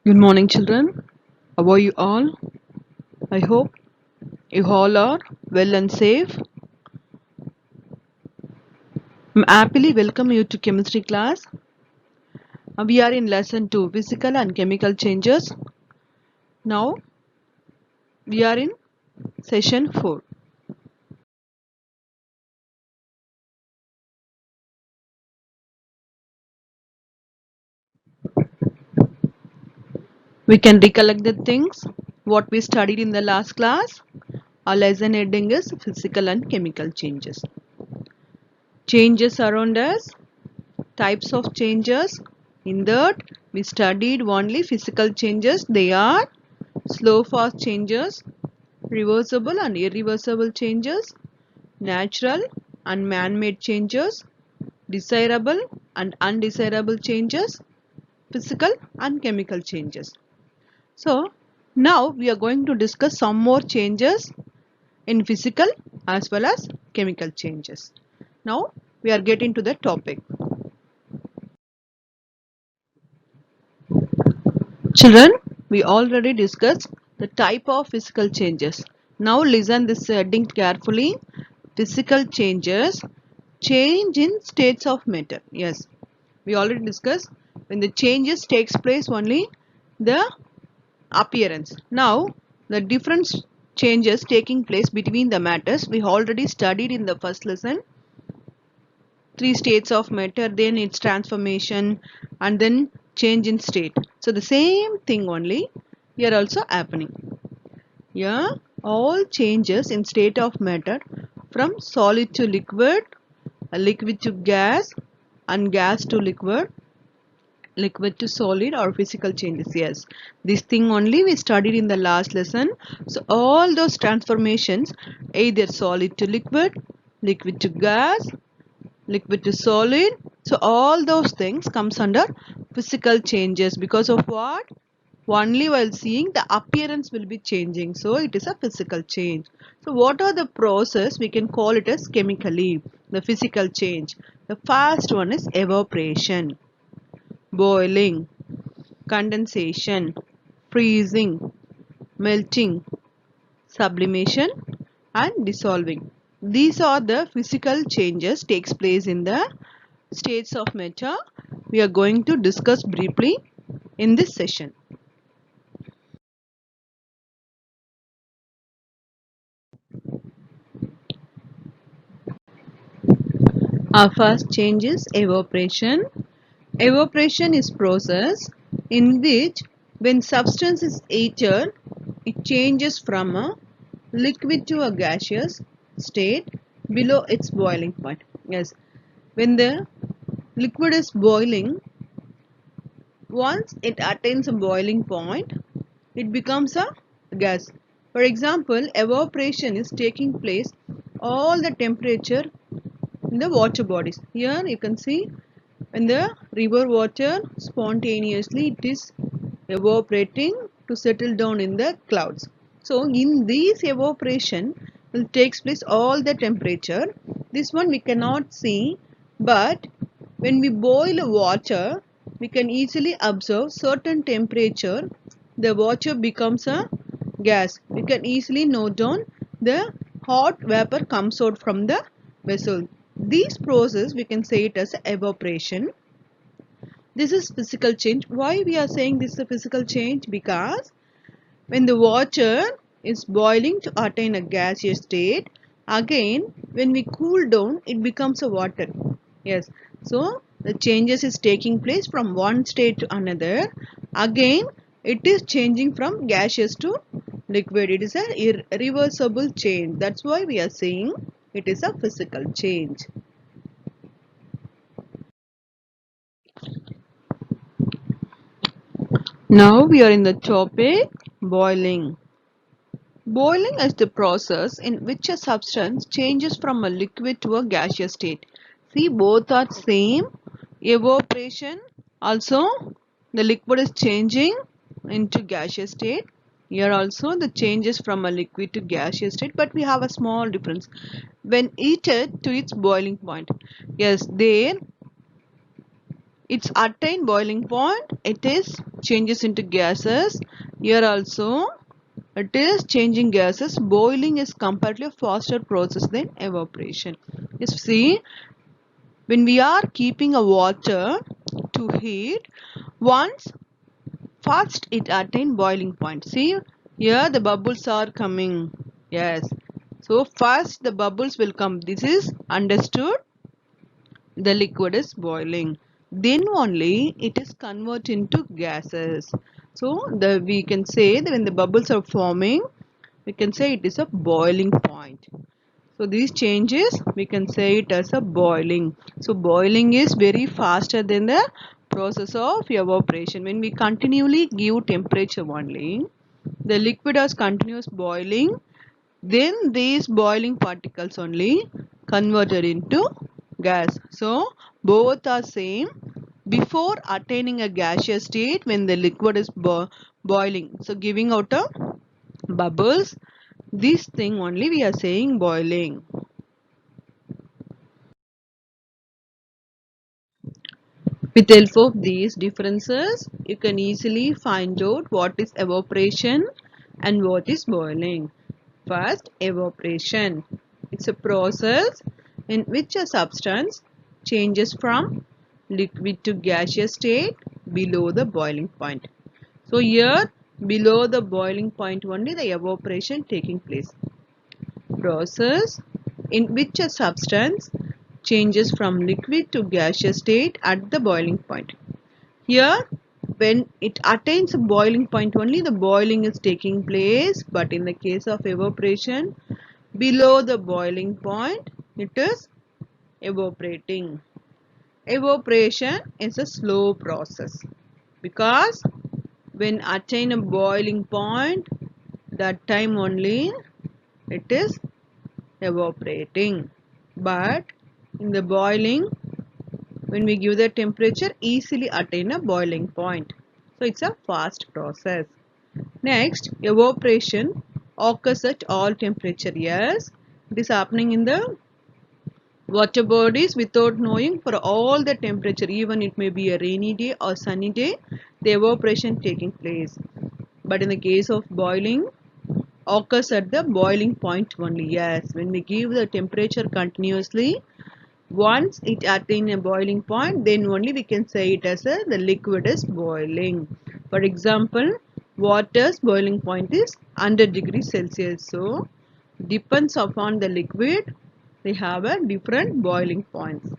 Good morning, children. How are you all? I hope you all are well and safe. I happily welcome you to chemistry class. We are in lesson 2, physical and chemical changes. Now we are in session 4. We can recollect the things what we studied in the last class. Our lesson heading is physical and chemical changes. Changes around us, types of changes. In that we studied only physical changes. They are slow fast changes, reversible and irreversible changes, natural and man-made changes, desirable and undesirable changes, physical and chemical changes. So now we are going to discuss some more changes in physical as well as chemical changes. Now we are getting to the topic. Children, we already discussed the type of physical changes. Now listen this heading carefully. Physical changes, change in states of matter. Yes, we already discussed when the changes takes place only the appearance. Now the different changes taking place between the matters we already studied in the first lesson. Three states of matter, then its transformation, and then change in state. So the same thing only here also happening. Here all changes in state of matter from solid to liquid, liquid to gas, and gas to liquid, liquid to solid, or physical changes. Yes, this thing only we studied in the last lesson. So all those transformations, either solid to liquid, liquid to gas, liquid to solid, so all those things comes under physical changes. Because of what? Only while seeing the appearance will be changing, so it is a physical change. So what are the process? We can call it as chemically the physical change. The first one is evaporation, boiling, condensation, freezing, melting, sublimation, and dissolving. These are the physical changes takes place in the states of matter. We are going to discuss briefly in this session. Our first change is evaporation. Evaporation is process in which when substance is heated, it changes from a liquid to a gaseous state below its boiling point. Yes, when the liquid is boiling, once it attains a boiling point, it becomes a gas. For example, evaporation is taking place all the temperature in the water bodies. Here you can see in the river water, spontaneously it is evaporating to settle down in the clouds. So in this evaporation will takes place all the temperature. This one we cannot see, but when we boil water, we can easily observe certain temperature. The water becomes a gas. We can easily note down the hot vapor comes out from the vessel. This process we can say it as evaporation. This is physical change. Why we are saying this is a physical change? Because when the water is boiling to attain a gaseous state, again when we cool down it becomes a water. Yes, so the changes is taking place from one state to another. Again it is changing from gaseous to liquid. It is a irreversible change. That's why we are saying it is a physical change. Now we are in the topic boiling. Boiling is the process in which a substance changes from a liquid to a gaseous state. See, both are same. Evaporation, also the liquid is changing into gaseous state. Here also the changes from a liquid to gaseous state, but we have a small difference. When heated to its boiling point. Yes, there It's attained boiling point, it is changes into gases. Here also it is changing gases. Boiling is comparatively a faster process than evaporation. You see, when we are keeping a water to heat, once first it attain boiling point. See, here the bubbles are coming. Yes. So first the bubbles will come. This is understood. The liquid is boiling. Then only it is converted into gases. So we can say that when the bubbles are forming, we can say it is a boiling point. So these changes we can say it as a boiling. So boiling is very faster than the process of evaporation. When we continually give temperature only, the liquid has continuous boiling, then these boiling particles only converted into gas. So both are same. Before attaining a gaseous state, when the liquid is boiling, so giving out a bubbles, this thing only we are saying boiling. With the help of these differences, you can easily find out what is evaporation and what is boiling. First, evaporation. It's a process in which a substance changes from liquid to gaseous state below the boiling point. So here, below the boiling point only the evaporation taking place. Process in which a substance changes from liquid to gaseous state at the boiling point. Here, when it attains a boiling point only, the boiling is taking place, but in the case of evaporation, below the boiling point, it is evaporating. Evaporation is a slow process because when attain a boiling point, that time only it is evaporating. But in the boiling, when we give the temperature, easily attain a boiling point. So it's a fast process. Next, evaporation occurs at all temperature. Yes, it is happening in the water bodies without knowing for all the temperature. Even it may be a rainy day or sunny day, the evaporation taking place. But in the case of boiling, occurs at the boiling point only. Yes, when we give the temperature continuously, once it attains a boiling point, then only we can say it as the liquid is boiling. For example, water's boiling point is 100 degrees Celsius. So, depends upon the liquid, they have a different boiling points.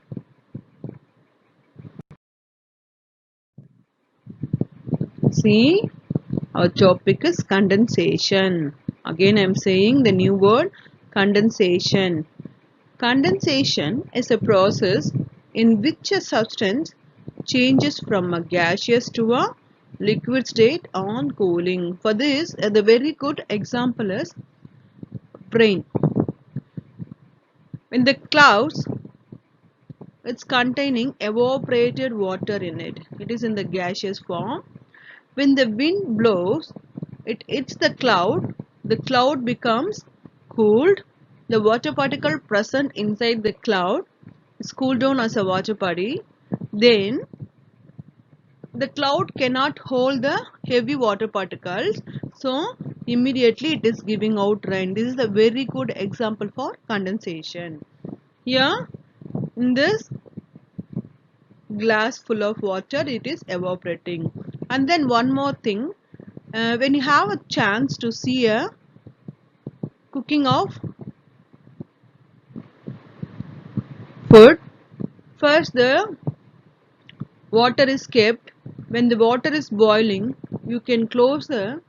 See, our topic is condensation. Again, I am saying the new word condensation. Condensation is a process in which a substance changes from a gaseous to a liquid state on cooling. For this, the very good example is rain. When the clouds, it's containing evaporated water in it. It is in the gaseous form. When the wind blows, it hits the cloud becomes cooled. The water particle present inside the cloud is cooled down as a water body. Then the cloud cannot hold the heavy water particles, so immediately it is giving out rain. This is a very good example for condensation. Here in this glass full of water, it is evaporating. And then one more thing, when you have a chance to see a cooking of food, first the water is kept. When the water is boiling, you can close the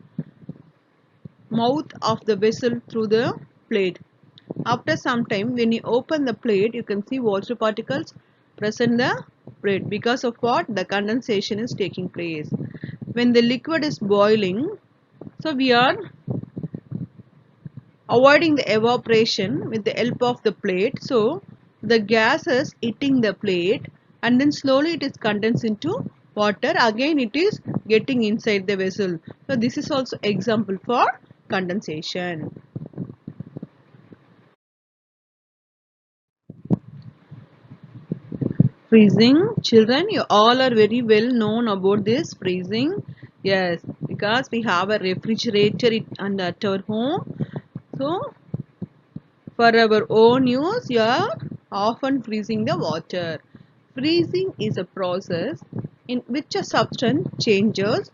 mouth of the vessel through the plate. After some time, when you open the plate, you can see water particles present in the plate. Because of what? The condensation is taking place. When the liquid is boiling, so we are avoiding the evaporation with the help of the plate. So the gas is hitting the plate and then slowly it is condensed into water. Again it is getting inside the vessel. So this is also example for condensation. Freezing. Children, you all are very well known about this freezing. Yes, because we have a refrigerator at our home. So, for our own use, you are often freezing the water. Freezing is a process in which a substance changes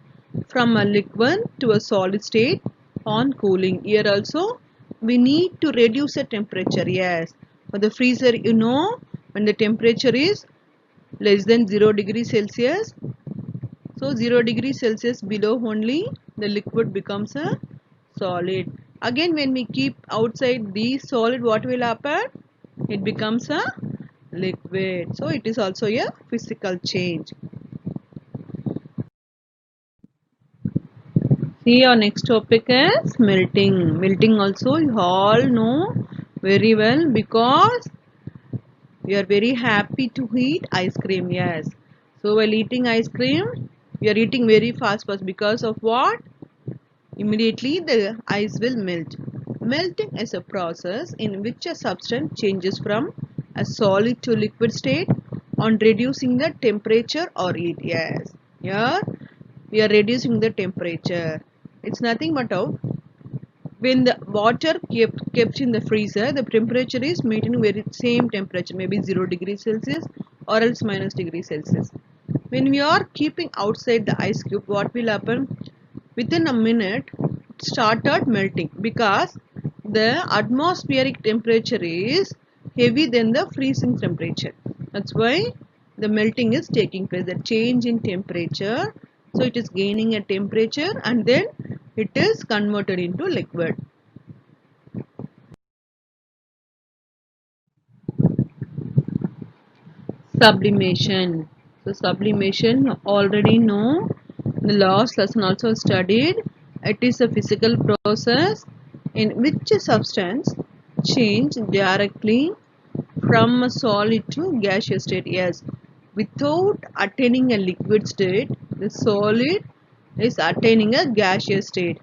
from a liquid to a solid state on cooling. Here also, we need to reduce the temperature. Yes, for the freezer, when the temperature is less than 0 degrees Celsius, so 0 degrees Celsius below only the liquid becomes a solid. Again, when we keep outside the solid, what will happen? It becomes a liquid. So it is also a physical change. See, our next topic is melting. Melting also you all know very well because we are very happy to eat ice cream. Yes. So while eating ice cream, we are eating very fast because of what? Immediately the ice will melt. Melting is a process in which a substance changes from a solid to liquid state on reducing the temperature or heat. Yes, here we are reducing the temperature. It's nothing but how when the water kept in the freezer, the temperature is maintaining very same temperature, maybe 0 degrees Celsius or else minus degree Celsius. When we are keeping outside the ice cube, what will happen? Within a minute, it started melting because the atmospheric temperature is heavy than the freezing temperature. That's why the melting is taking place, the change in temperature. So it is gaining a temperature and then it is converted into liquid. Sublimation. So sublimation you already know. The last lesson also studied. It is a physical process in which a substance change directly from a solid to gaseous state. Yes, without attaining a liquid state, the solid is attaining a gaseous state.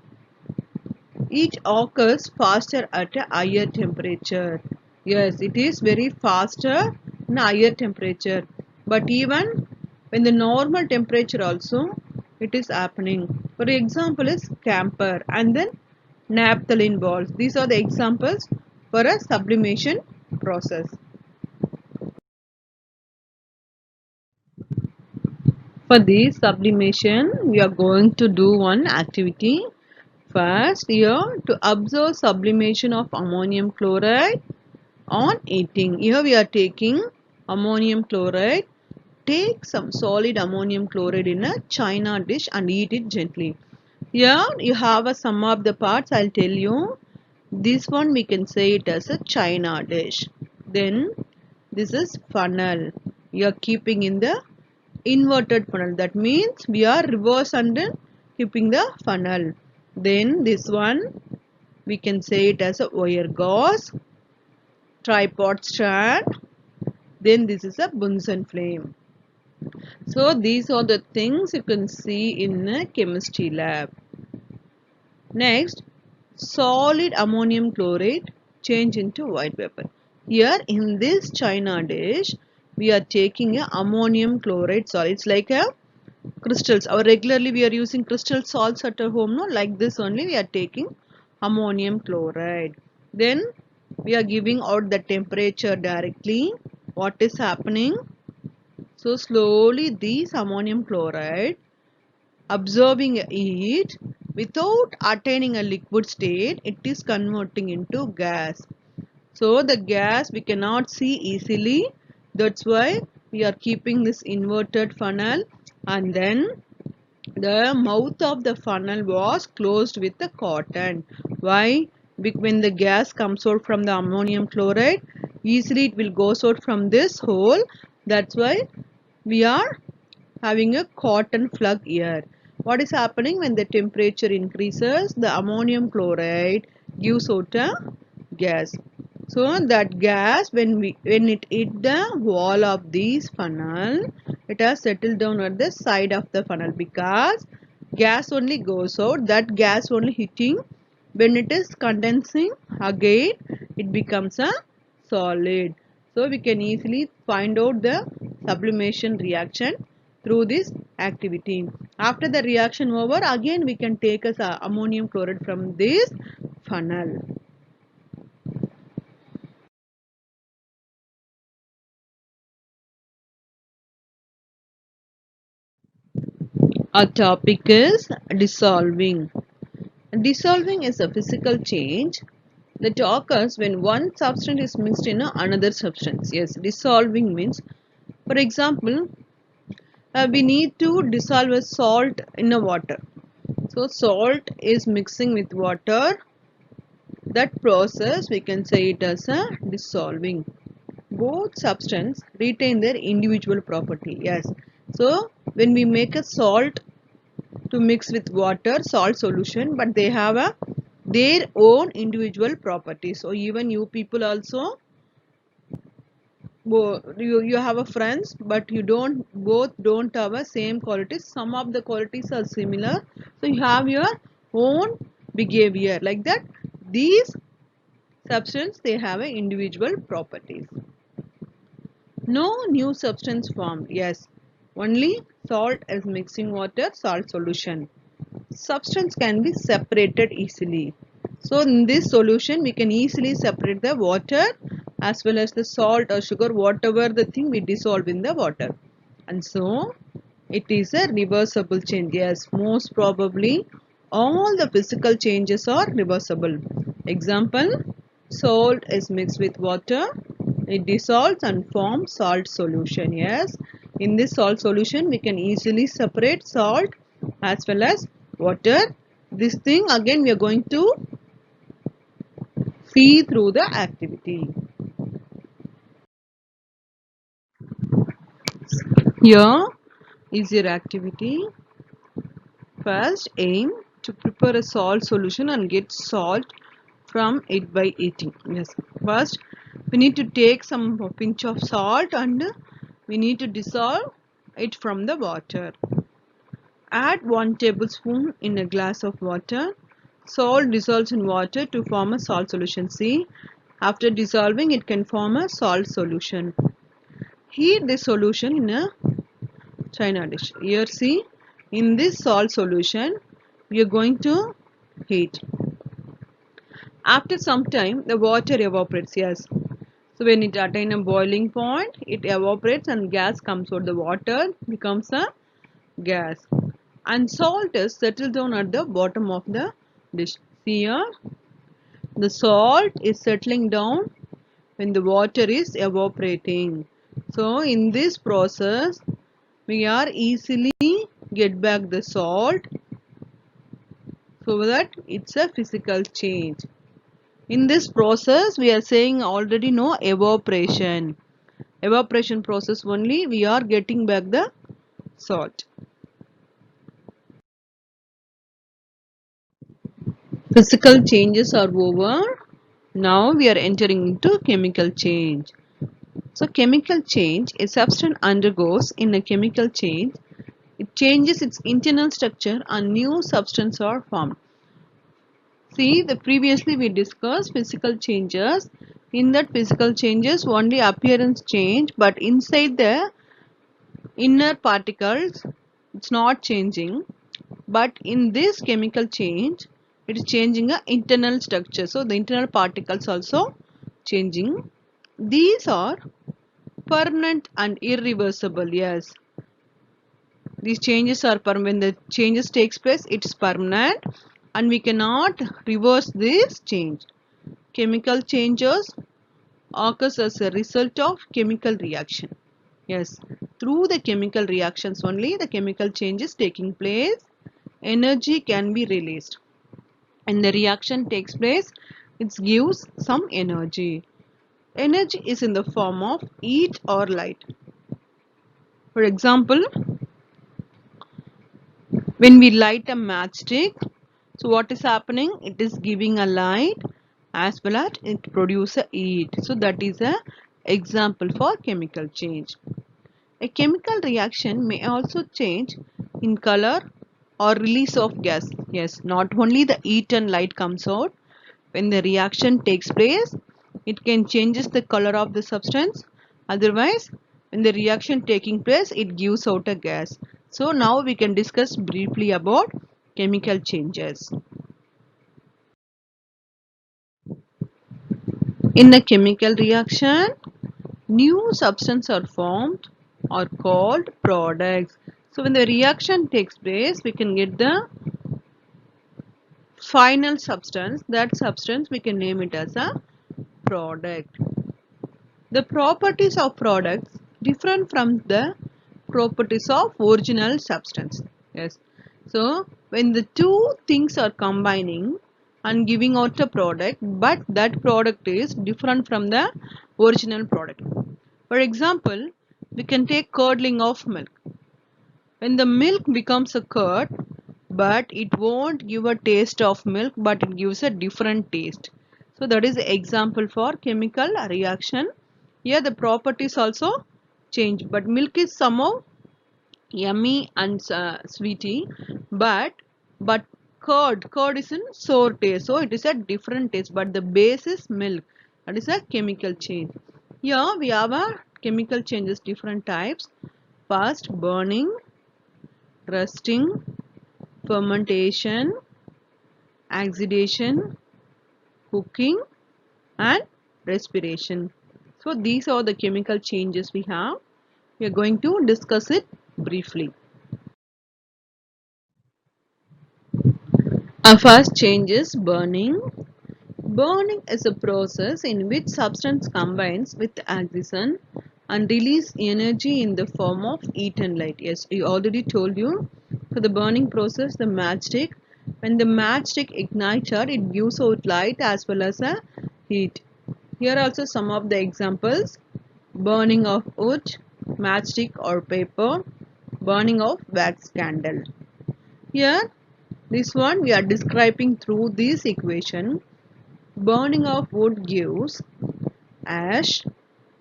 Each occurs faster at a higher temperature. Yes, it is very faster in a higher temperature. But even when the normal temperature also, it is happening. For example, is camphor and then naphthalene balls. These are the examples for a sublimation process. For this sublimation, we are going to do one activity. First, here to observe sublimation of ammonium chloride on eating. Here we are taking ammonium chloride. Take some solid ammonium chloride in a china dish and eat it gently. Here you have a sum of the parts. I'll tell you. This one we can say it as a china dish. Then this is funnel. You are keeping in the inverted funnel. That means we are reverse and keeping the funnel. Then this one we can say it as a wire gauze, tripod stand. Then this is a Bunsen flame. So these are the things you can see in a chemistry lab. Next, solid ammonium chloride change into white paper. Here in this china dish, we are taking a ammonium chloride solid. It's like a crystals. Our regularly we are using crystal salts at our home. No, like this only we are taking ammonium chloride. Then we are giving out the temperature directly. What is happening? So slowly these ammonium chloride absorbing heat without attaining a liquid state, it is converting into gas. So the gas we cannot see easily. That's why we are keeping this inverted funnel, and then the mouth of the funnel was closed with the cotton. Why? When the gas comes out from the ammonium chloride, easily it will goes out from this hole. That's why we are having a cotton plug here. What is happening when the temperature increases? The ammonium chloride gives out a gas. So that gas when it hit the wall of this funnel, it has settled down at the side of the funnel because gas only goes out. That gas only hitting when it is condensing again, it becomes a solid. So we can easily find out the sublimation reaction through this activity. After the reaction over, again we can take as ammonium chloride from this funnel. Our topic is dissolving. Dissolving is a physical change that occurs when one substance is mixed in another substance. Yes, dissolving means, for example, we need to dissolve a salt in a water. So salt is mixing with water. That process we can say it as a dissolving. Both substances retain their individual property. Yes. So when we make a salt to mix with water, salt solution, but they have their own individual properties. So even you people also, you have a friends, but you don't have a same qualities. Some of the qualities are similar, so you have your own behavior like that. These substance they have a individual properties. No new substance formed. Yes, only salt is mixing water, salt solution. Substance can be separated easily. So in this solution we can easily separate the water as well as the salt or sugar, whatever the thing we dissolve in the water. And so it is a reversible change. Yes, most probably all the physical changes are reversible. Example, salt is mixed with water. It dissolves and forms salt solution. Yes, in this salt solution we can easily separate salt as well as water. This thing again we are going to see through the activity. Here is your activity. First, aim to prepare a salt solution and get salt from it by eating. Yes. First, we need to take some pinch of salt and we need to dissolve it from the water. Add 1 tablespoon in a glass of water. Salt dissolves in water to form a salt solution. See, after dissolving it can form a salt solution. Heat this solution in a china dish. Here see, in this salt solution we are going to heat. After some time the water evaporates. Yes, so when it attains a boiling point it evaporates and gas comes out. The water becomes a gas and salt is settled down at the bottom of the dish. See here, the salt is settling down when the water is evaporating. So in this process we are easily get back the salt, so that it's a physical change. In this process we are saying already no evaporation. Evaporation process only we are getting back the salt. Physical changes are over. Now we are entering into chemical change. So chemical change, a substance undergoes in a chemical change. It changes its internal structure and new substance are formed. See, the previously we discussed physical changes. In that physical changes only appearance change, but inside the inner particles it's not changing. But in this chemical change it is changing a internal structure. So the internal particles also changing. These are permanent and irreversible. Yes, these changes are permanent. When the changes takes place it's permanent and we cannot reverse this change. Chemical changes occurs as a result of chemical reaction. Yes, through the chemical reactions only the chemical change is taking place. Energy can be released and the reaction takes place. It gives some energy. Energy is in the form of heat or light. For example, when we light a matchstick, so what is happening? It is giving a light as well as it produces heat. So that is a example for chemical change. A chemical reaction may also change in color or release of gas. Yes, not only the heat and light comes out. When the reaction takes place, it can changes the color of the substance. Otherwise, when the reaction taking place, it gives out a gas. So now we can discuss briefly about chemical changes. In a chemical reaction, new substances are formed or called products. So when the reaction takes place, we can get the final substance. That substance we can name it as a product. The properties of products different from the properties of original substance. Yes. So when the two things are combining and giving out a product, but that product is different from the original product. For example, we can take curdling of milk. When the milk becomes a curd, but it won't give a taste of milk, but it gives a different taste. So that is the example for chemical reaction. Here the properties also change, but milk is somehow yummy and sweety, but curd is in sour taste, so it is a different taste, but the base is milk. That is a chemical change. Here we have a chemical changes different types. First, burning, rusting, fermentation, oxidation, cooking, and respiration. So these are the chemical changes we have. We are going to discuss it briefly. Our first change is burning. Burning is a process in which substance combines with oxygen and release energy in the form of heat and light. Yes, I already told you. For the burning process, the matchstick, when the matchstick ignited, it gives out light as well as a heat. Here are also some of the examples: burning of wood, matchstick or paper, burning of wax candle. Here, this one we are describing through this equation. Burning of wood gives ash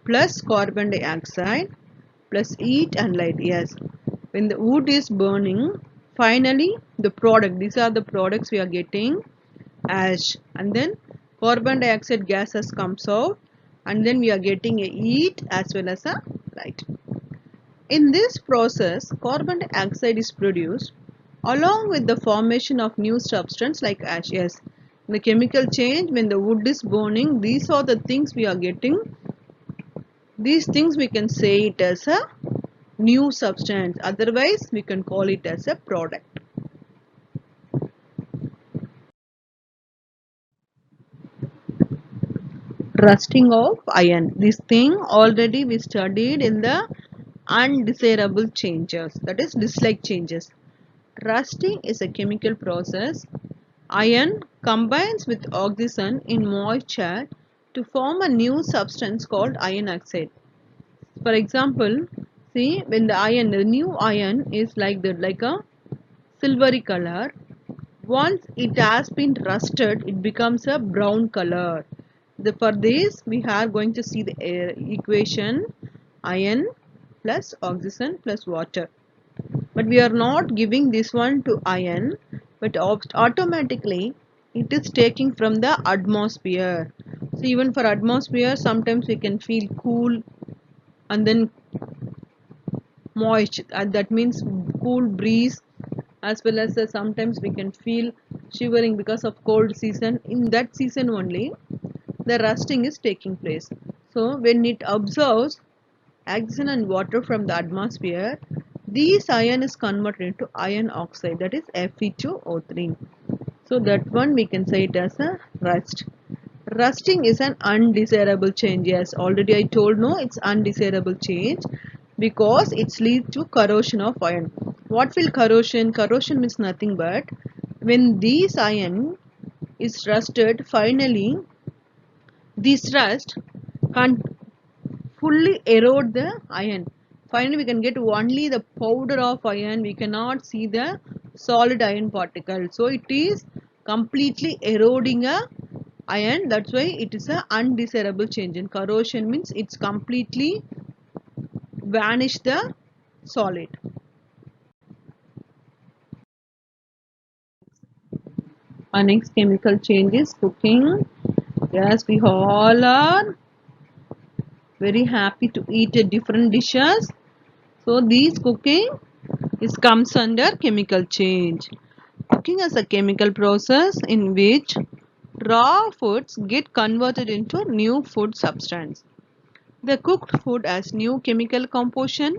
plus carbon dioxide plus heat and light. Yes, when the wood is burning, finally the product, these are the products we are getting: ash, and then carbon dioxide gases comes out, and then we are getting a heat as well as a light. In this process, carbon dioxide is produced along with the formation of new substance like ash. Yes, the chemical change, when the wood is burning, these are the things we are getting. These things we can say it as a new substance, otherwise we can call it as a product. Rusting of iron, this thing already we studied in the undesirable changes, that is dislike changes. Rusting is a chemical process. Iron combines with oxygen in moisture to form a new substance called iron oxide. For example, see, when the new iron is like a silvery color. Once it has been rusted, it becomes a brown color. For this, we are going to see the equation: iron plus oxygen plus water. But we are not giving this one to iron, but automatically it is taking from the atmosphere. So even for atmosphere, sometimes we can feel cool and then moist, that means cool breeze, as well as sometimes we can feel shivering because of cold season. In that season only the rusting is taking place. So when it absorbs oxygen and water from the atmosphere, this iron is converted into iron oxide, that is Fe2O3. So that one we can say it as a rust. Rusting is an undesirable change. Yes, already I told, no, it's undesirable change because it's lead to corrosion of iron. What will corrosion? Corrosion means nothing but when this iron is rusted, finally this rust can't fully erode the iron. Finally we can get only the powder of iron, we cannot see the solid iron particle. So it is completely eroding a iron, that's why it is a undesirable change. In corrosion means it's completely vanish the solid. Our next chemical change is cooking. Yes, we all are very happy to eat different dishes. So these cooking is comes under chemical change. Cooking is a chemical process in which raw foods get converted into new food substance. The cooked food has new chemical composition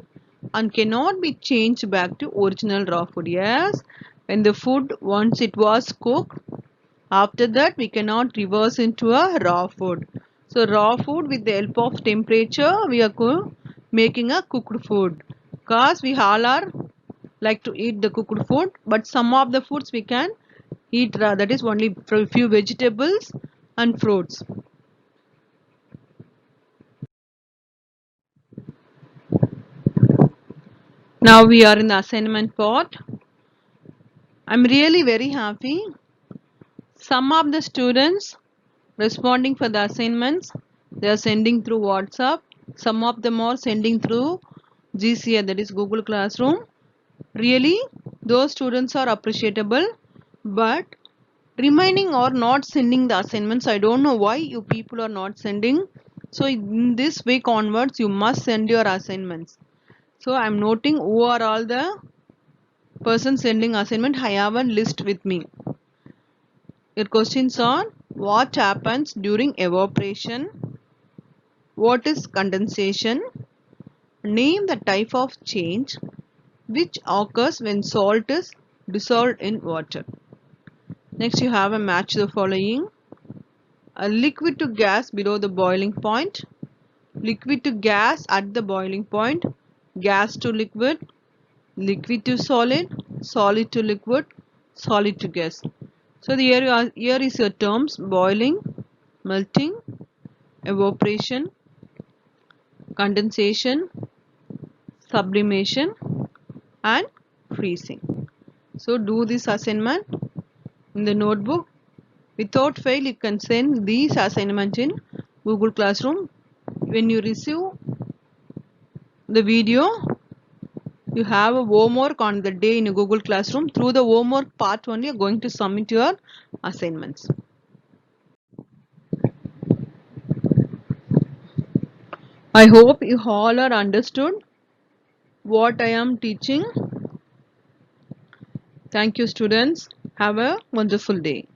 and cannot be changed back to original raw food. Yes, when the food once it was cooked, after that we cannot reverse into a raw food. So raw food with the help of temperature we are making a cooked food. Because we all are like to eat the cooked food, but some of the foods we can eat raw, that is only for few vegetables and fruits. Now we are in the assignment part. I'm really very happy. Some of the students responding for the assignments, they are sending through WhatsApp. Some of them are sending through GCA, that is Google Classroom. Really, those students are appreciable, but remaining or not sending the assignments, I don't know why you people are not sending. So in this week onwards, you must send your assignments. So I'm noting who are all the persons sending assignment. I have a list with me. Your questions are: what happens during evaporation? What is condensation? Name the type of change which occurs when salt is dissolved in water. Next, you have a match the following: a liquid to gas below the boiling point, liquid to gas at the boiling point, gas to liquid, liquid to solid, solid to liquid, solid to gas. So here is your terms: boiling, melting, evaporation, condensation, sublimation, and freezing. So do this assignment in the notebook. Without fail, you can send these assignments in Google Classroom. When you receive the video, you have a homework on the day in Google Classroom. Through the homework part only, you are going to submit your assignments. I hope you all are understood what I am teaching. Thank you, students. Have a wonderful day.